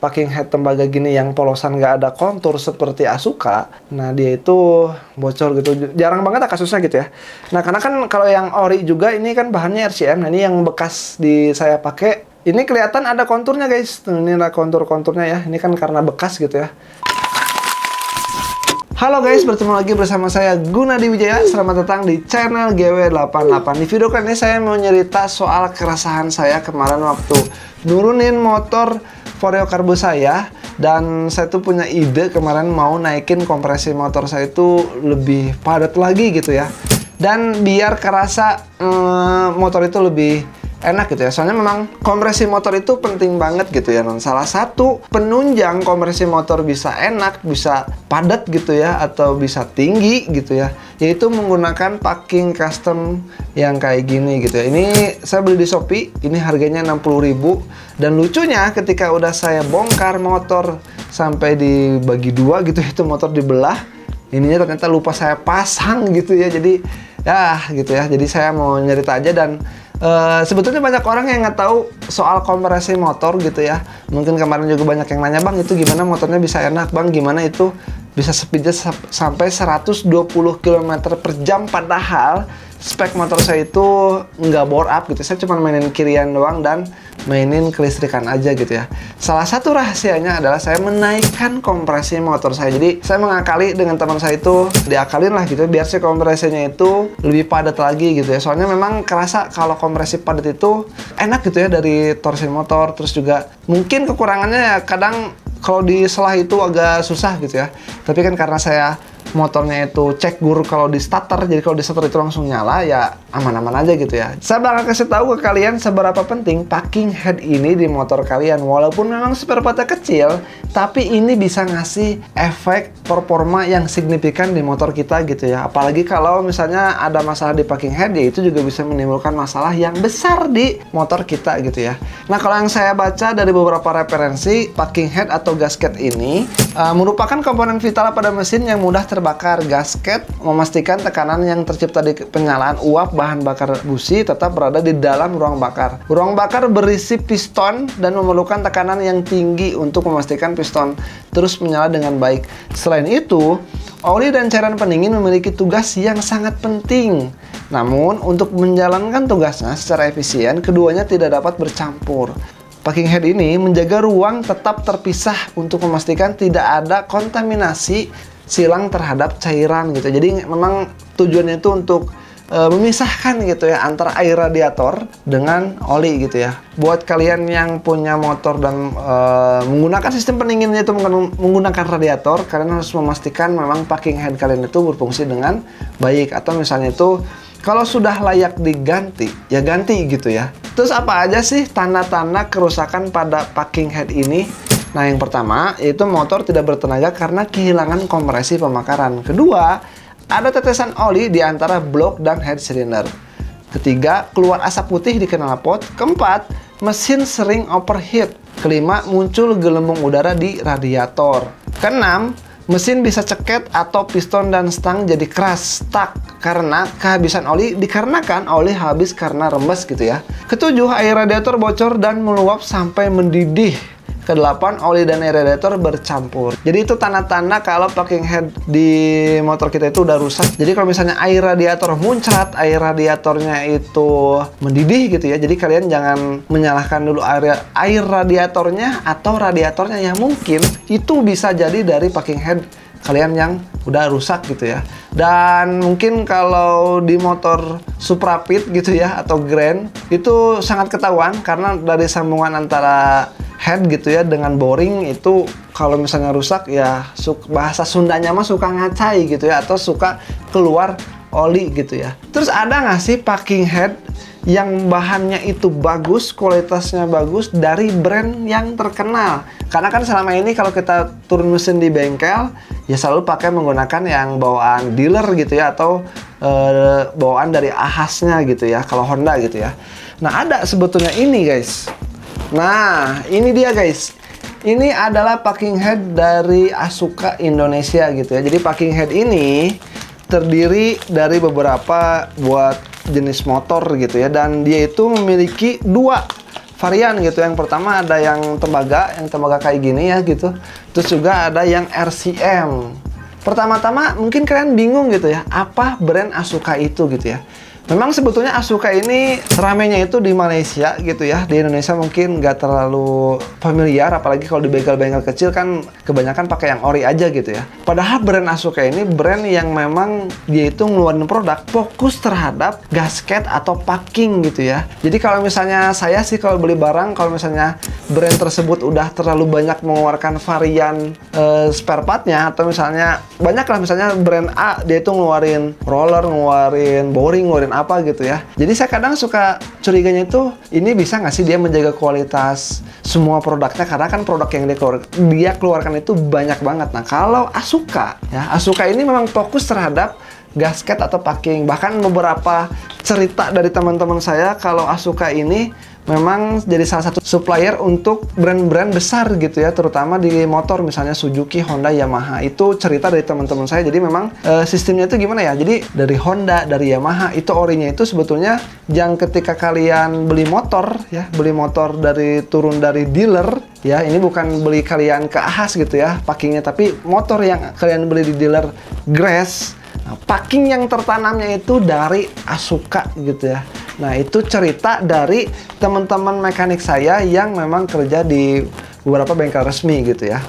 packing head tembaga gini yang polosan nggak ada kontur seperti Asuka, nah dia itu bocor gitu. Jarang banget kasusnya gitu ya. Nah karena kan kalau yang ori juga ini kan bahannya RCM. Nah ini yang bekas di saya pakai, ini kelihatan ada konturnya guys. Ini ada kontur-konturnya ya. Ini kan karena bekas gitu ya. Halo guys, bertemu lagi bersama saya Gunadi Wijaya. Selamat datang di channel GW88. Di video kali ini saya mau nyerita soal keresahan saya kemarin waktu nurunin motor Vario Karbo saya. Dan saya tuh punya ide kemarin mau naikin kompresi motor saya itu lebih padat lagi gitu ya. Dan biar kerasa motor itu lebih enak gitu ya. Soalnya memang kompresi motor itu penting banget gitu ya. Dan salah satu penunjang kompresi motor bisa enak, bisa padat gitu ya, atau bisa tinggi gitu ya, yaitu menggunakan packing custom yang kayak gini gitu ya. Ini saya beli di Shopee, ini harganya 60.000. Dan lucunya ketika udah saya bongkar motor sampai dibagi dua gitu, itu motor dibelah, ininya ternyata lupa saya pasang gitu ya. Jadi ya gitu ya. Jadi saya mau nyerita aja. Dan sebetulnya banyak orang yang nggak tahu soal kompresi motor gitu ya. Mungkin kemarin juga banyak yang nanya, bang itu gimana motornya bisa enak, bang gimana itu bisa speednya sampai 120 km per jam, padahal spek motor saya itu nggak bore up gitu. Saya cuma mainin kirian doang dan mainin kelistrikan aja gitu ya. Salah satu rahasianya adalah saya menaikkan kompresi motor saya. Jadi saya mengakali dengan teman saya itu, diakalin lah gitu biar si kompresinya itu lebih padat lagi gitu ya. Soalnya memang kerasa kalau kompresi padat itu enak gitu ya dari torsi motor. Terus juga mungkin kekurangannya ya kadang kalau di selah itu agak susah gitu ya. Tapi kan karena saya motornya itu cek gur kalau di starter, jadi kalau di starter itu langsung nyala, ya aman-aman aja gitu ya. Saya bakal kasih tahu ke kalian seberapa penting packing head ini di motor kalian. Walaupun memang spare partnya kecil, tapi ini bisa ngasih efek performa yang signifikan di motor kita gitu ya. Apalagi kalau misalnya ada masalah di packing head, ya itu juga bisa menimbulkan masalah yang besar di motor kita gitu ya. Nah kalau yang saya baca dari beberapa referensi, packing head atau gasket ini merupakan komponen vital pada mesin yang mudah terbakar. Gasket memastikan tekanan yang tercipta di penyalaan uap bahan bakar busi tetap berada di dalam ruang bakar. Ruang bakar berisi piston dan memerlukan tekanan yang tinggi untuk memastikan piston terus menyala dengan baik. Selain itu, oli dan cairan pendingin memiliki tugas yang sangat penting. Namun, untuk menjalankan tugasnya secara efisien, keduanya tidak dapat bercampur. Packing head ini menjaga ruang tetap terpisah untuk memastikan tidak ada kontaminasi silang terhadap cairan gitu. Jadi memang tujuannya itu untuk memisahkan gitu ya antara air radiator dengan oli gitu ya. Buat kalian yang punya motor dan menggunakan sistem pendinginnya itu menggunakan radiator, kalian harus memastikan memang packing head kalian itu berfungsi dengan baik. Atau misalnya itu kalau sudah layak diganti, ya ganti gitu ya. Terus apa aja sih tanda-tanda kerusakan pada packing head ini? Nah yang pertama, yaitu motor tidak bertenaga karena kehilangan kompresi pembakaran. Kedua, ada tetesan oli di antara blok dan head cylinder. Ketiga, keluar asap putih di knalpot. Keempat, mesin sering overheat. Kelima, muncul gelembung udara di radiator. Keenam, mesin bisa ceket atau piston dan stang jadi keras, stuck karena kehabisan oli dikarenakan oli habis karena rembes gitu ya. Ketujuh, air radiator bocor dan meluap sampai mendidih. Kedelapan, oli dan air radiator bercampur. Jadi itu tanda-tanda kalau packing head di motor kita itu udah rusak. Jadi kalau misalnya air radiator muncrat, air radiatornya itu mendidih gitu ya. Jadi kalian jangan menyalahkan dulu air radiatornya atau radiatornya, yang mungkin itu bisa jadi dari packing head kalian yang udah rusak gitu ya. Dan mungkin kalau di motor Supra Pit gitu ya atau Grand itu sangat ketahuan karena dari sambungan antara head gitu ya dengan boring itu kalau misalnya rusak ya bahasa Sundanya mah suka ngacai gitu ya, atau suka keluar oli gitu ya. Terus ada nggak sih packing head yang bahannya itu bagus, kualitasnya bagus dari brand yang terkenal? Karena kan selama ini kalau kita turun mesin di bengkel ya selalu pakai menggunakan yang bawaan dealer gitu ya, atau bawaan dari Ahasnya gitu ya kalau Honda gitu ya. Nah ada sebetulnya ini guys. Nah ini dia guys. Ini adalah packing head dari Asuka Indonesia gitu ya. Jadi packing head ini terdiri dari beberapa buat jenis motor gitu ya, dan dia itu memiliki dua varian gitu. Yang pertama ada yang tembaga kayak gini ya gitu. Terus juga ada yang RCM. Pertama-tama mungkin kalian bingung gitu ya, apa brand Asuka itu gitu ya. Memang sebetulnya Asuka ini ramenya itu di Malaysia gitu ya. Di Indonesia mungkin nggak terlalu familiar, apalagi kalau di bengkel-bengkel kecil kan kebanyakan pakai yang ori aja gitu ya. Padahal brand Asuka ini brand yang memang dia itu ngeluarin produk fokus terhadap gasket atau packing gitu ya. Jadi kalau misalnya saya sih kalau beli barang, kalau misalnya brand tersebut udah terlalu banyak mengeluarkan varian spare partnya, atau misalnya banyak lah, misalnya brand A dia itu ngeluarin roller, ngeluarin boring, ngeluarin apa gitu ya. Jadi saya kadang suka curiganya itu, ini bisa nggak sih dia menjaga kualitas semua produknya, karena kan produk yang dia keluarkan itu banyak banget. Nah kalau Asuka ya, Asuka ini memang fokus terhadap gasket atau packing. Bahkan beberapa cerita dari teman-teman saya kalau Asuka ini memang jadi salah satu supplier untuk brand-brand besar gitu ya, terutama di motor, misalnya Suzuki, Honda, Yamaha. Itu cerita dari teman-teman saya. Jadi memang sistemnya itu gimana ya, jadi dari Honda, dari Yamaha, itu orinya itu sebetulnya yang ketika kalian beli motor ya, beli motor dari turun dari dealer ya, ini bukan beli kalian ke Ahas gitu ya packingnya, tapi motor yang kalian beli di dealer Grass. Nah, packing yang tertanamnya itu dari Asuka gitu ya. Nah, itu cerita dari teman-teman mekanik saya yang memang kerja di beberapa bengkel resmi gitu ya.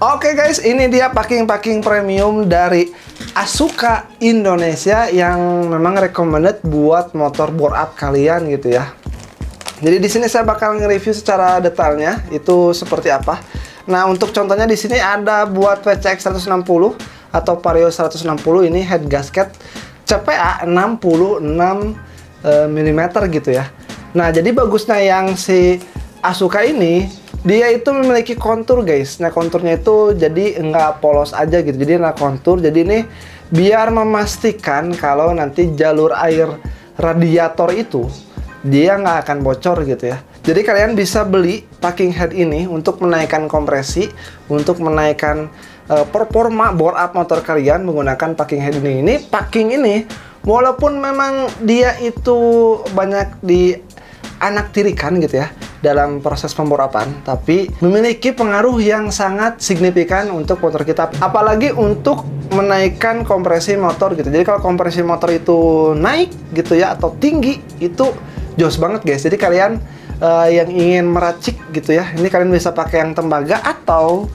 Oke guys, ini dia packing-packing premium dari Asuka Indonesia yang memang recommended buat motor bore up kalian gitu ya. Jadi di sini saya bakal nge-review secara detailnya itu seperti apa. Nah, untuk contohnya di sini ada buat VCX 160 atau Vario 160, ini head gasket CPA 66 mm gitu ya. Nah, jadi bagusnya yang si Asuka ini, dia itu memiliki kontur guys. Nah, konturnya itu jadi nggak polos aja gitu, jadi nggak kontur. Jadi ini biar memastikan kalau nanti jalur air radiator itu dia nggak akan bocor gitu ya. Jadi kalian bisa beli packing head ini untuk menaikkan kompresi, untuk menaikkan performa bore up motor kalian menggunakan packing head ini. Ini packing ini walaupun memang dia itu banyak di anak tirikan gitu ya dalam proses pemborapan, tapi memiliki pengaruh yang sangat signifikan untuk motor kita, apalagi untuk menaikkan kompresi motor gitu. Jadi kalau kompresi motor itu naik gitu ya atau tinggi, itu jos banget guys. Jadi kalian yang ingin meracik gitu ya, ini kalian bisa pakai yang tembaga atau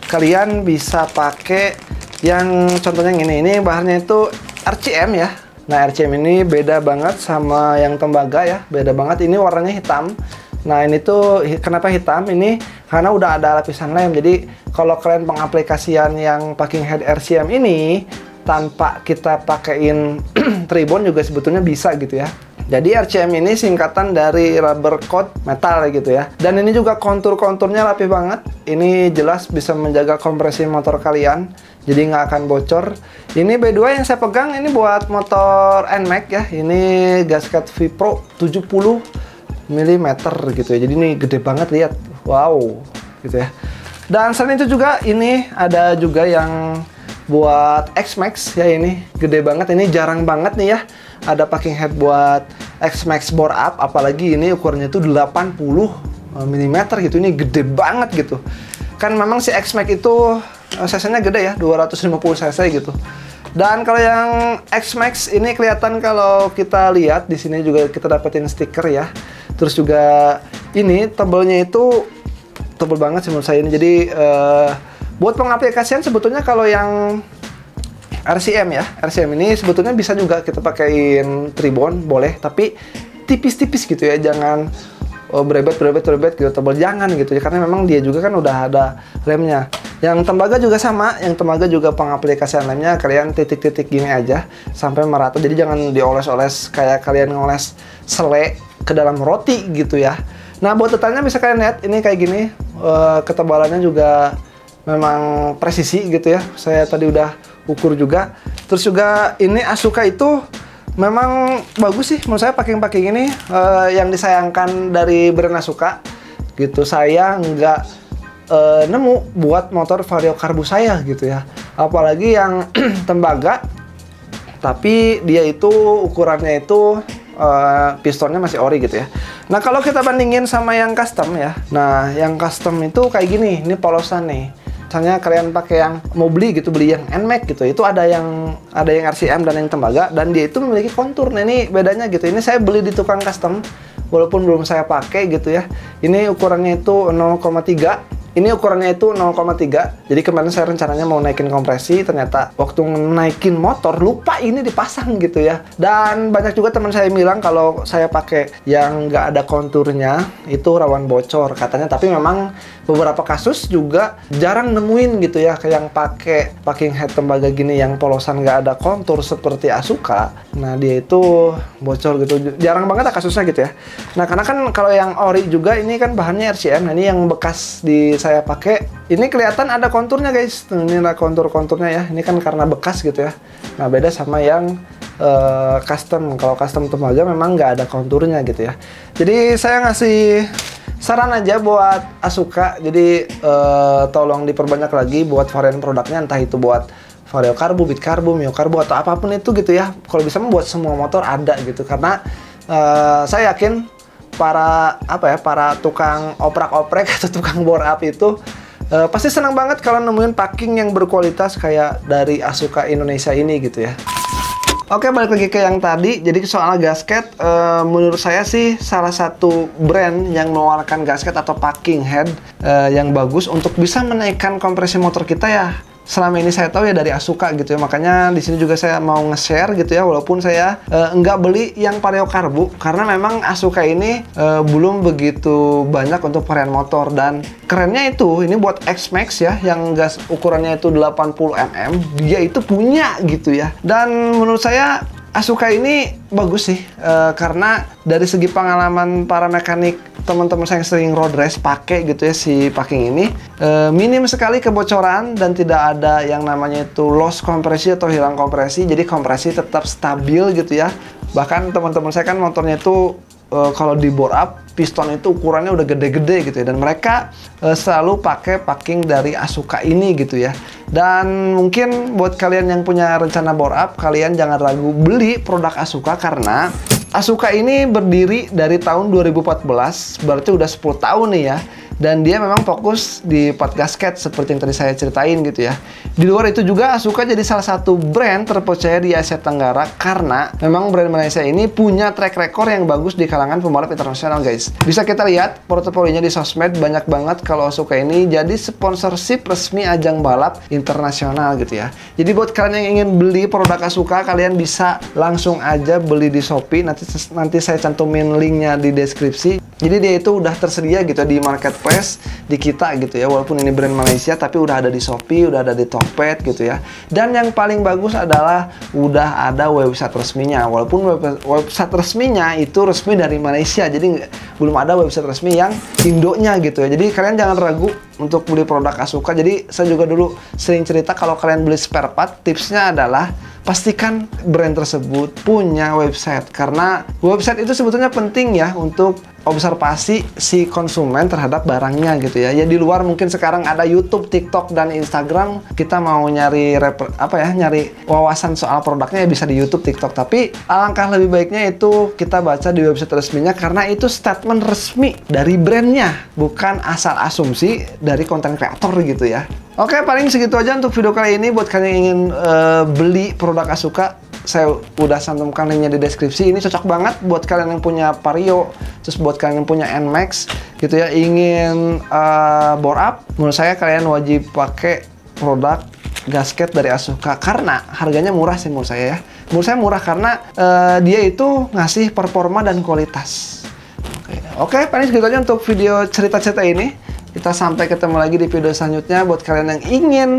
kalian bisa pakai yang contohnya yang ini bahannya itu RCM ya. Nah, RCM ini beda banget sama yang tembaga ya, beda banget. Ini warnanya hitam. Nah, ini tuh kenapa hitam? Ini karena udah ada lapisan lem. Jadi kalau kalian pengaplikasian yang packing head RCM ini tanpa kita pakein tribon juga sebetulnya bisa gitu ya. Jadi RCM ini singkatan dari rubber coat metal gitu ya. Dan ini juga kontur-konturnya rapi banget. Ini jelas bisa menjaga kompresi motor kalian, jadi nggak akan bocor. Ini B2 yang saya pegang ini buat motor NMAX ya. Ini gasket V-Pro 70 mm gitu ya. Jadi ini gede banget, lihat. Wow, gitu ya. Dan selain itu juga ini ada juga yang buat X-Max ya, ini gede banget. Ini jarang banget nih ya ada packing head buat X-Max bore up, apalagi ini ukurannya itu 80 mm gitu. Ini gede banget gitu. Kan memang si X-Max itu cc-nya gede ya, 250 cc gitu. Dan kalau yang X-Max ini kelihatan kalau kita lihat di sini juga kita dapetin stiker ya. Terus juga ini tebelnya itu tebel banget sih menurut saya ini. Jadi buat pengaplikasian sebetulnya kalau yang RCM ya, RCM ini sebetulnya bisa juga kita pakein tribon, boleh, tapi tipis-tipis gitu ya, jangan berebet gitu, tebal jangan gitu ya, karena memang dia juga kan udah ada remnya. Yang tembaga juga sama, yang tembaga juga pengaplikasian lemnya kalian titik-titik gini aja sampai merata, jadi jangan dioles-oles kayak kalian ngoles selai ke dalam roti gitu ya. Nah, buat detailnya bisa kalian lihat ini kayak gini, ketebalannya juga memang presisi gitu ya. Saya tadi udah ukur juga. Terus juga ini Asuka itu memang bagus sih menurut saya, packing ini yang disayangkan dari brand Asuka gitu. Saya nggak nemu buat motor Vario karbu saya gitu ya, apalagi yang tembaga, tapi dia itu ukurannya itu pistonnya masih ori gitu ya. Nah kalau kita bandingin sama yang custom ya, nah yang custom itu kayak gini, ini polosan nih. Misalnya kalian pakai yang mau beli gitu, beli yang NMAX gitu, itu ada yang RCM dan yang tembaga, dan dia itu memiliki kontur. Nah ini bedanya gitu. Ini saya beli di tukang custom, walaupun belum saya pakai gitu ya. Ini ukurannya itu 0,3. Ini ukurannya itu 0,3. Jadi kemarin saya rencananya mau naikin kompresi, ternyata waktu naikin motor lupa ini dipasang gitu ya. Dan banyak juga teman saya bilang kalau saya pakai yang nggak ada konturnya itu rawan bocor katanya. Tapi memang beberapa kasus juga jarang nemuin gitu ya, kayak yang pakai packing head tembaga gini yang polosan nggak ada kontur seperti Asuka. Nah dia itu bocor gitu, jarang banget kasusnya gitu ya. Nah karena kan kalau yang ori juga ini kan bahannya RCM. Nah ini yang bekas di saya pakai, ini kelihatan ada konturnya guys. Ini ada kontur-konturnya ya. Ini kan karena bekas gitu ya. Nah beda sama yang custom. Kalau custom tembaga memang nggak ada konturnya gitu ya. Jadi saya ngasih saran aja buat Asuka. Jadi tolong diperbanyak lagi buat varian produknya, entah itu buat Vario Carbo, Beat Carbo, Mio Carbo, atau apapun itu gitu ya. Kalau bisa membuat semua motor ada gitu, karena saya yakin para tukang oprak-oprek atau tukang bore up itu pasti senang banget kalau nemuin packing yang berkualitas kayak dari Asuka Indonesia ini gitu ya. Oke, balik lagi ke yang tadi. Jadi soal gasket, menurut saya sih salah satu brand yang mengeluarkan gasket atau packing head yang bagus untuk bisa menaikkan kompresi motor kita ya. Selama ini saya tahu ya dari Asuka gitu ya. Makanya di sini juga saya mau nge-share gitu ya, walaupun saya nggak beli yang Vario Carbo karena memang Asuka ini belum begitu banyak untuk varian motor. Dan kerennya itu ini buat X-Max ya, yang gas ukurannya itu 80 mm, dia itu punya gitu ya. Dan menurut saya Asuka ini bagus sih, karena dari segi pengalaman para mekanik, teman-teman saya yang sering road race pakai gitu ya si packing ini, minim sekali kebocoran dan tidak ada yang namanya itu loss kompresi atau hilang kompresi. Jadi kompresi tetap stabil gitu ya. Bahkan teman-teman saya kan motornya itu kalau di bore up piston itu ukurannya udah gede-gede gitu ya, dan mereka selalu pakai packing dari Asuka ini gitu ya. Dan mungkin buat kalian yang punya rencana bore up, kalian jangan ragu beli produk Asuka, karena Asuka ini berdiri dari tahun 2014, berarti udah 10 tahun nih ya. Dan dia memang fokus di part gasket seperti yang tadi saya ceritain gitu ya. Di luar itu juga Asuka jadi salah satu brand terpercaya di Asia Tenggara karena memang brand Malaysia ini punya track record yang bagus di kalangan pembalap internasional guys. Bisa kita lihat portofolionya di sosmed banyak banget kalau Asuka ini jadi sponsorship resmi ajang balap internasional gitu ya. Jadi buat kalian yang ingin beli produk Asuka, kalian bisa langsung aja beli di Shopee. Nanti saya cantumin linknya di deskripsi. Jadi dia itu udah tersedia gitu di marketplace di kita gitu ya. Walaupun ini brand Malaysia tapi udah ada di Shopee, udah ada di Tokped gitu ya. Dan yang paling bagus adalah udah ada website resminya. Walaupun website resminya itu resmi dari Malaysia, jadi belum ada website resmi yang Indonya gitu ya. Jadi kalian jangan ragu untuk beli produk Asuka. Jadi saya juga dulu sering cerita kalau kalian beli spare part, tipsnya adalah pastikan brand tersebut punya website, karena website itu sebetulnya penting ya untuk observasi si konsumen terhadap barangnya gitu ya. Ya di luar mungkin sekarang ada YouTube, TikTok, dan Instagram. Kita mau nyari nyari wawasan soal produknya ya bisa di YouTube, TikTok. Tapi alangkah lebih baiknya itu kita baca di website resminya, karena itu statement resmi dari brandnya, bukan asal asumsi dari konten kreator gitu ya. Oke, paling segitu aja untuk video kali ini. Buat kalian yang ingin beli produk Asuka, saya udah cantumkan linknya di deskripsi. Ini cocok banget buat kalian yang punya Vario, terus buat kalian yang punya NMAX gitu ya, ingin bore up. Menurut saya kalian wajib pakai produk gasket dari Asuka karena harganya murah sih menurut saya ya. Menurut saya murah karena dia itu ngasih performa dan kualitas. Oke, paling segitu aja untuk video cerita-cerita ini. Kita sampai ketemu lagi di video selanjutnya. Buat kalian yang ingin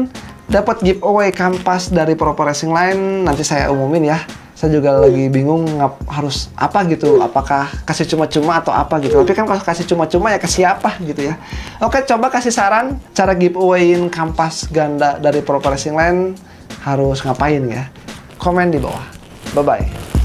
dapat giveaway kampas dari Proper Racing Line, nanti saya umumin ya. Saya juga lagi bingung harus apa gitu. Apakah kasih cuma-cuma atau apa gitu. Tapi kan kalau kasih cuma-cuma ya ke siapa gitu ya. Oke, coba kasih saran cara giveawayin kampas ganda dari Proper Racing Line harus ngapain ya. Komen di bawah. Bye-bye.